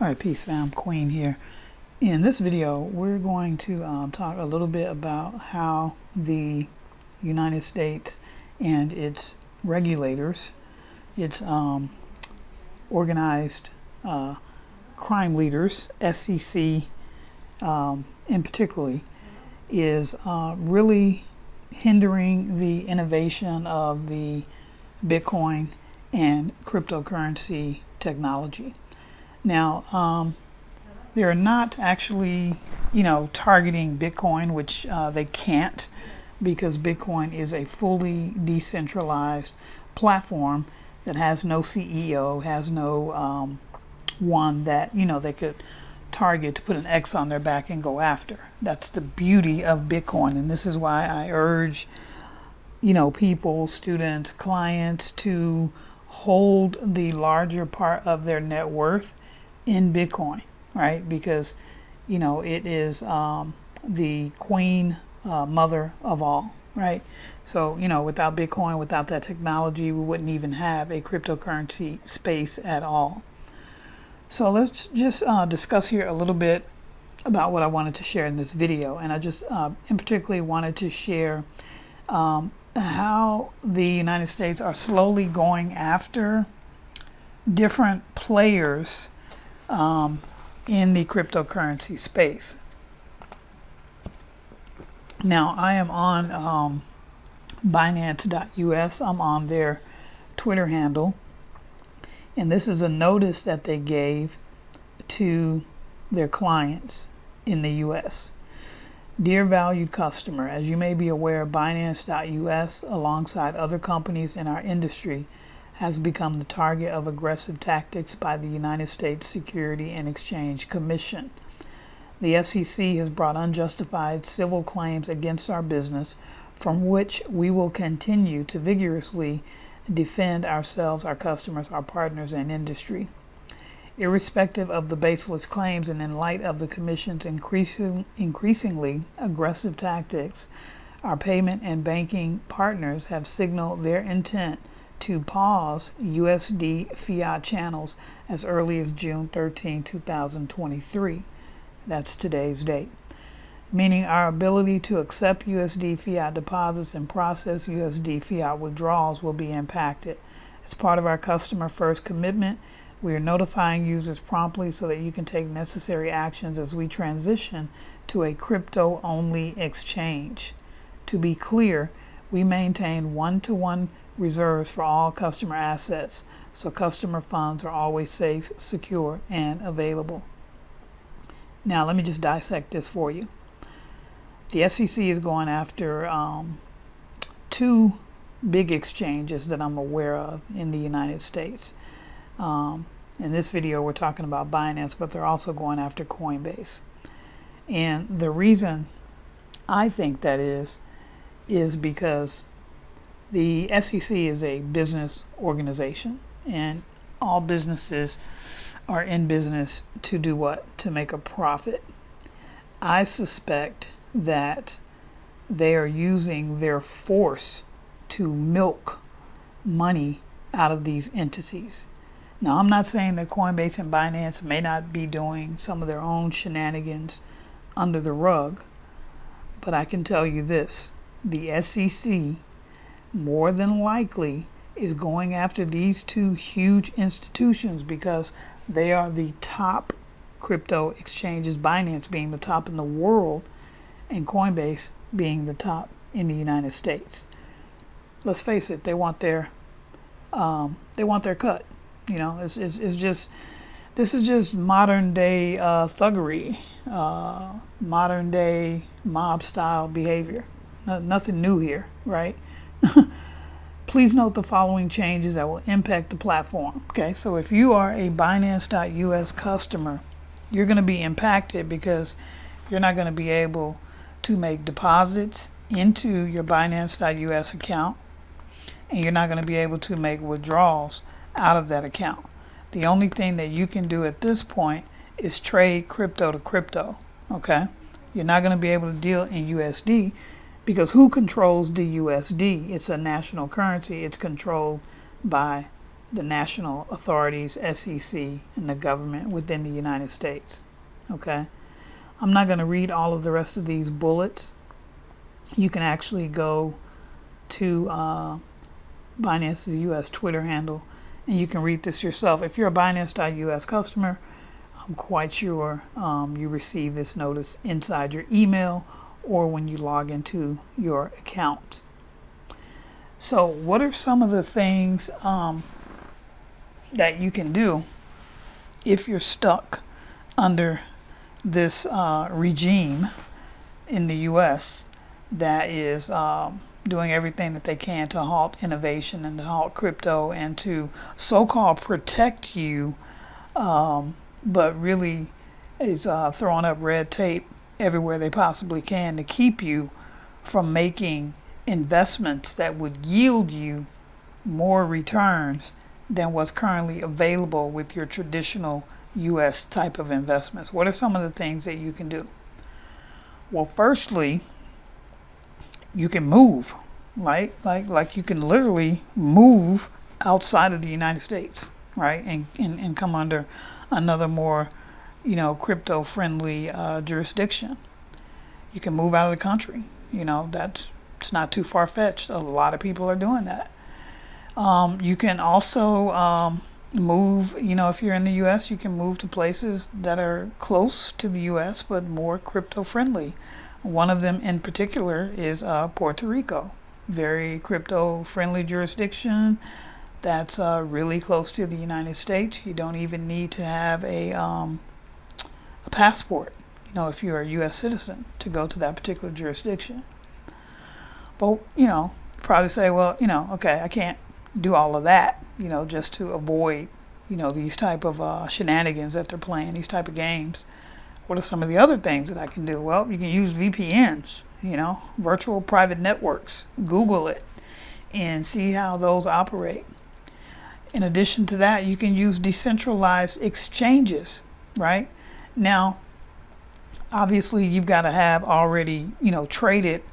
Alright, peace fam, Queen here. In this video, we're going to talk a little bit about how the United States and its regulators, its organized crime leaders, SEC in particularly, is really hindering the innovation of the Bitcoin and cryptocurrency technology. Now, they're not actually, targeting Bitcoin, which they can't, because Bitcoin is a fully decentralized platform that has no CEO, has no one that, they could target to put an X on their back and go after. That's the beauty of Bitcoin. And this is why I urge, people, students, clients to hold the larger part of their net worth in Bitcoin, right? Because it is the queen mother of all, right? So without Bitcoin, without that technology, we wouldn't even have a cryptocurrency space at all. So let's just discuss here a little bit about what I wanted to share in this video. And I just in particularly wanted to share how the United States are slowly going after different players in the cryptocurrency space. Now, I am on Binance.us. I'm on their Twitter handle. And this is a notice that they gave to their clients in the US. Dear valued customer, as you may be aware, Binance.us, alongside other companies in our industry, has become the target of aggressive tactics by the United States Security and Exchange Commission. The SEC has brought unjustified civil claims against our business, from which we will continue to vigorously defend ourselves, our customers, our partners, and industry. Irrespective of the baseless claims and in light of the Commission's increasingly aggressive tactics, our payment and banking partners have signaled their intent to pause USD fiat channels as early as June 13, 2023. That's today's date. Meaning our ability to accept USD fiat deposits and process USD fiat withdrawals will be impacted. As part of our customer first commitment, we are notifying users promptly so that you can take necessary actions as we transition to a crypto-only exchange. To be clear, we maintain one-to-one reserves for all customer assets, so customer funds are always safe, secure, and available. Now, let me just dissect this for you. The SEC is going after two big exchanges that I'm aware of in the United States. In this video, we're talking about Binance, but they're also going after Coinbase. And the reason I think that is because the SEC is a business organization, and all businesses are in business to do what? To make a profit. I suspect that they are using their force to milk money out of these entities. Now, I'm not saying that Coinbase and Binance may not be doing some of their own shenanigans under the rug, but I can tell you this: the SEC more than likely is going after these two huge institutions because they are the top crypto exchanges, Binance being the top in the world and Coinbase being the top in the United States. Let's face it, they want their cut. It's just, this is just modern day thuggery, modern day mob style behavior. Nothing new here, right? Please note the following changes that will impact the platform. Okay, so if you are a Binance.us customer, you're going to be impacted because you're not going to be able to make deposits into your Binance.us account, and you're not going to be able to make withdrawals out of that account. The only thing that you can do at this point is trade crypto to crypto. Okay, you're not going to be able to deal in USD because who controls the USD? It's a national currency. It's controlled by the national authorities, SEC, and the government within the United States. Okay, I'm not going to read all of the rest of these bullets. You can actually go to Binance's US Twitter handle and you can read this yourself. If you're a Binance.us customer, I'm quite sure you receive this notice inside your email or when you log into your account. So what are some of the things that you can do if you're stuck under this regime in the US that is doing everything that they can to halt innovation and to halt crypto and to so-called protect you, but really is throwing up red tape everywhere they possibly can to keep you from making investments that would yield you more returns than what's currently available with your traditional US type of investments. What are some of the things that you can do? Well, firstly, you can move, right? Like you can literally move outside of the United States, right? And come under another more, crypto friendly jurisdiction. You can move out of the country. It's not too far fetched. A lot of people are doing that. You can also move, if you're in the US, you can move to places that are close to the US but more crypto friendly. One of them in particular is Puerto Rico. Very crypto friendly jurisdiction that's really close to the United States. You don't even need to have a passport, if you're a US citizen, to go to that particular jurisdiction. But, probably say, well, okay, I can't do all of that, just to avoid, these type of shenanigans that they're playing, these type of games. What are some of the other things that I can do? Well, you can use VPNs, virtual private networks. Google it and see how those operate. In addition to that, you can use decentralized exchanges, right? Now, obviously, you've got to have already, traded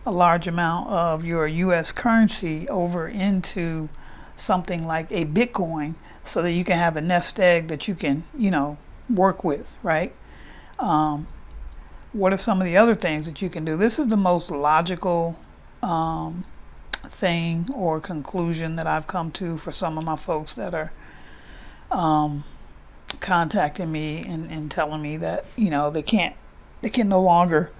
a large amount of your US currency over into something like a Bitcoin so that you can have a nest egg that you can, work with, right? What are some of the other things that you can do? This is the most logical thing or conclusion that I've come to for some of my folks that are contacting me and telling me that, they can no longer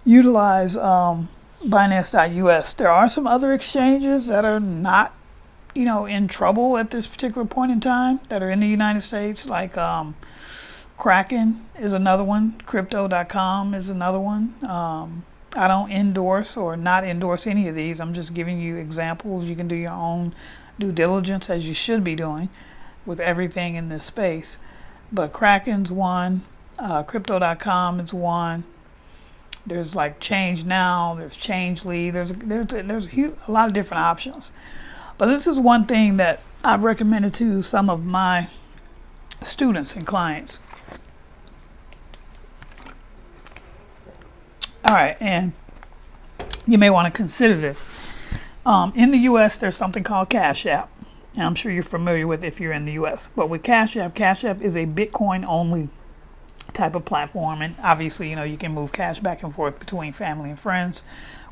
utilize Binance.us. There are some other exchanges that are not, in trouble at this particular point in time that are in the United States, like Kraken is another one. Crypto.com is another one. I don't endorse or not endorse any of these. I'm just giving you examples. You can do your own due diligence, as you should be doing with everything in this space. But Kraken's one. Crypto.com is one. There's like Change Now. There's Changely. There's a lot of different options. But this is one thing that I've recommended to some of my students and clients. All right, and you may want to consider this. In the U.S., there's something called Cash App. And I'm sure you're familiar with it if you're in the U.S. But with Cash App is a Bitcoin-only type of platform. And obviously, you can move cash back and forth between family and friends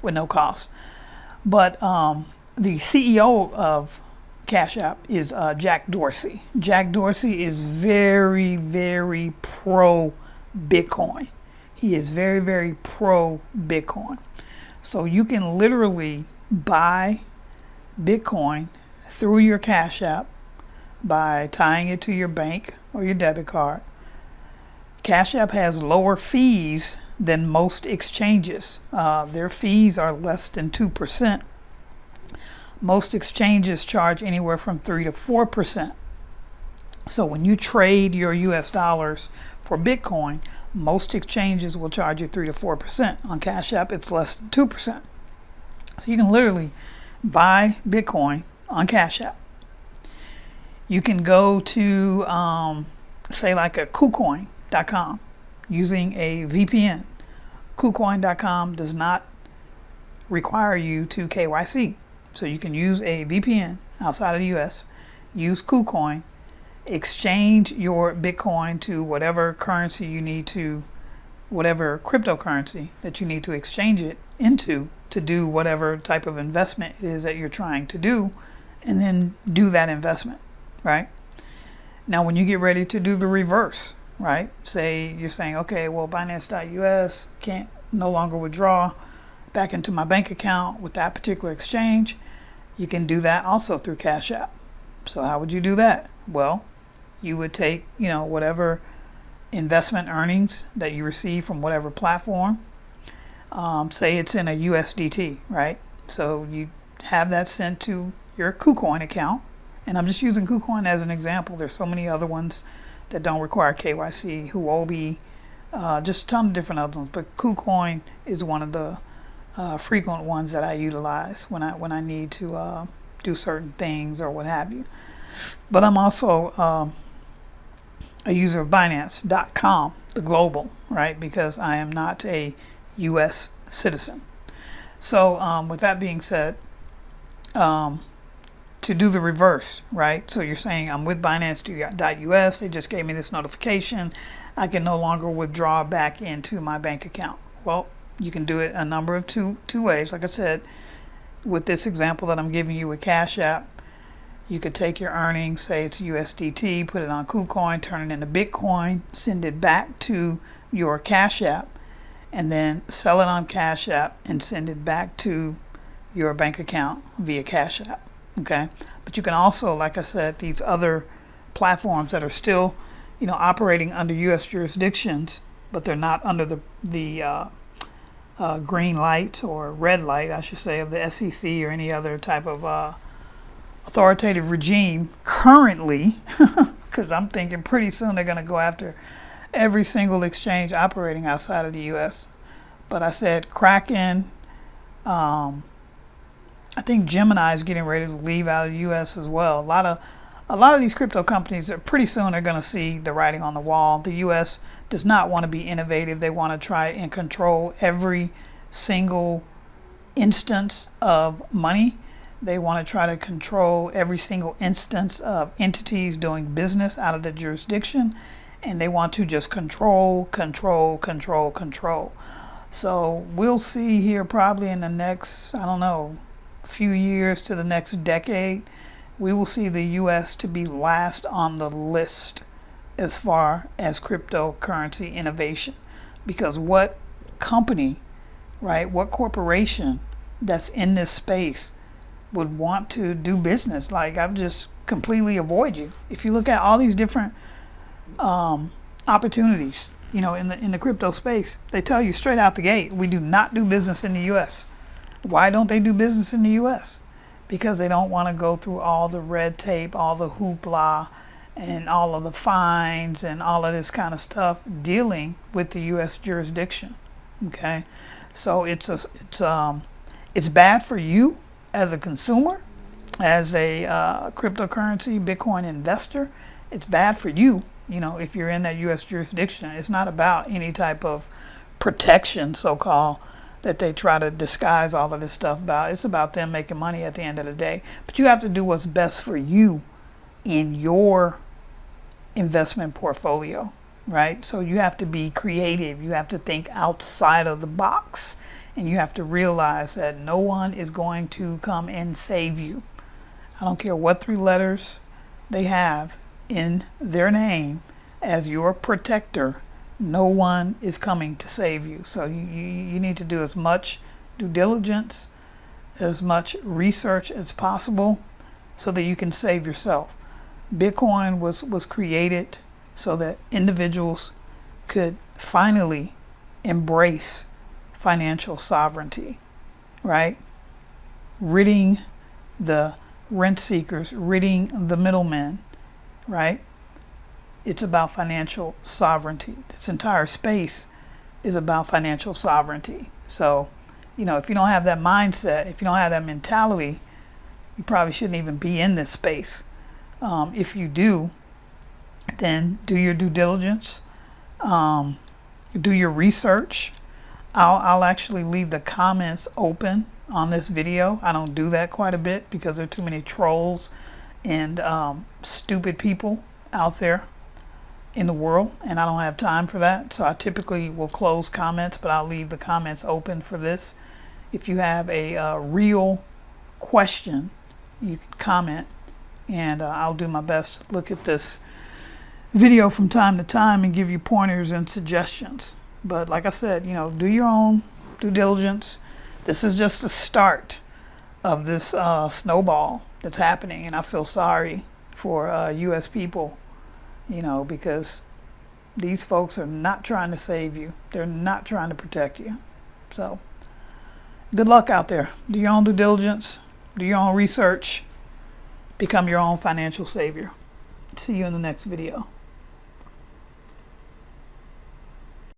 with no cost. But the CEO of Cash App is Jack Dorsey. Jack Dorsey is very, very pro-Bitcoin. He is very, very pro-Bitcoin. So you can literally buy Bitcoin through your Cash App by tying it to your bank or your debit card. Cash App has lower fees than most exchanges. Their fees are less than 2%. Most exchanges charge anywhere from 3 to 4%. So when you trade your US dollars for Bitcoin, most exchanges will charge you 3 to 4%. On Cash App, it's less than 2%. So you can literally buy Bitcoin on Cash App. You can go to, say, like a KuCoin.com using a VPN. KuCoin.com does not require you to KYC. So you can use a VPN outside of the US use KuCoin, exchange your Bitcoin to whatever currency you need to, whatever cryptocurrency that you need to exchange it into to do whatever type of investment it is that you're trying to do, and then do that investment, right? Now, when you get ready to do the reverse, right? Say you're saying, okay, well, Binance.us can't no longer withdraw back into my bank account with that particular exchange. You can do that also through Cash App. So how would you do that? Well, you would take, whatever investment earnings that you receive from whatever platform. Say it's in a USDT, right? So you have that sent to your KuCoin account. And I'm just using KuCoin as an example. There's so many other ones that don't require KYC, Huobi, just a ton of different other ones. But KuCoin is one of the frequent ones that I utilize when I need to do certain things or what have you. But I'm also a user of Binance.com, the global, right? Because I am not a U.S. citizen. So with that being said, to do the reverse, right? So you're saying I'm with Binance.us. They just gave me this notification. I can no longer withdraw back into my bank account. Well, you can do it a number of two ways. Like I said, with this example that I'm giving you with Cash App, you could take your earnings, say it's USDT, put it on KuCoin, turn it into Bitcoin, send it back to your Cash App, and then sell it on Cash App and send it back to your bank account via Cash App. Okay, but you can also, like I said, these other platforms that are still, operating under U.S. jurisdictions, but they're not under the green light or red light, I should say, of the SEC or any other type of authoritative regime currently, because I'm thinking pretty soon they're going to go after every single exchange operating outside of the U.S. But I said Kraken. I think Gemini is getting ready to leave out of the U.S. as well. A lot of these crypto companies are pretty soon are going to see the writing on the wall. The U.S. does not want to be innovative. They want to try and control every single instance of money. They want to try to control every single instance of entities doing business out of the jurisdiction. And they want to just control. So we'll see here probably in the next, few years to the next decade, we will see the U.S. to be last on the list as far as cryptocurrency innovation. Because what company, right, what corporation that's in this space would want to do business? Like, I've just completely avoid you. If you look at all these different opportunities, in the crypto space, they tell you straight out the gate, we do not do business in the U.S. Why don't they do business in the U.S.? Because they don't want to go through all the red tape, all the hoopla, and all of the fines and all of this kind of stuff dealing with the U.S. jurisdiction. Okay, so it's bad for you as a consumer, as a cryptocurrency Bitcoin investor. It's bad for you, if you're in that U.S. jurisdiction. It's not about any type of protection, so-called, that they try to disguise all of this stuff about. It's about them making money at the end of the day. But you have to do what's best for you in your investment portfolio, right? So you have to be creative. You have to think outside of the box. And you have to realize that no one is going to come and save you. I don't care what 3 letters they have in their name as your protector. No one is coming to save you. So you need to do as much due diligence, as much research as possible so that you can save yourself. Bitcoin was created so that individuals could finally embrace financial sovereignty, right? Ridding the rent seekers, ridding the middlemen, right? It's about financial sovereignty. This entire space is about financial sovereignty. So, if you don't have that mindset, if you don't have that mentality, you probably shouldn't even be in this space. If you do, then do your due diligence, do your research. I'll actually leave the comments open on this video. I don't do that quite a bit because there are too many trolls and stupid people out there in the world, and I don't have time for that. So I typically will close comments, but I'll leave the comments open for this. If you have a real question, you can comment, and I'll do my best to look at this video from time to time and give you pointers and suggestions. But like I said, do your own due diligence. This is just the start of this snowball that's happening, and I feel sorry for U.S. people, because these folks are not trying to save you. They're not trying to protect you. So good luck out there. Do your own due diligence. Do your own research. Become your own financial savior. See you in the next video.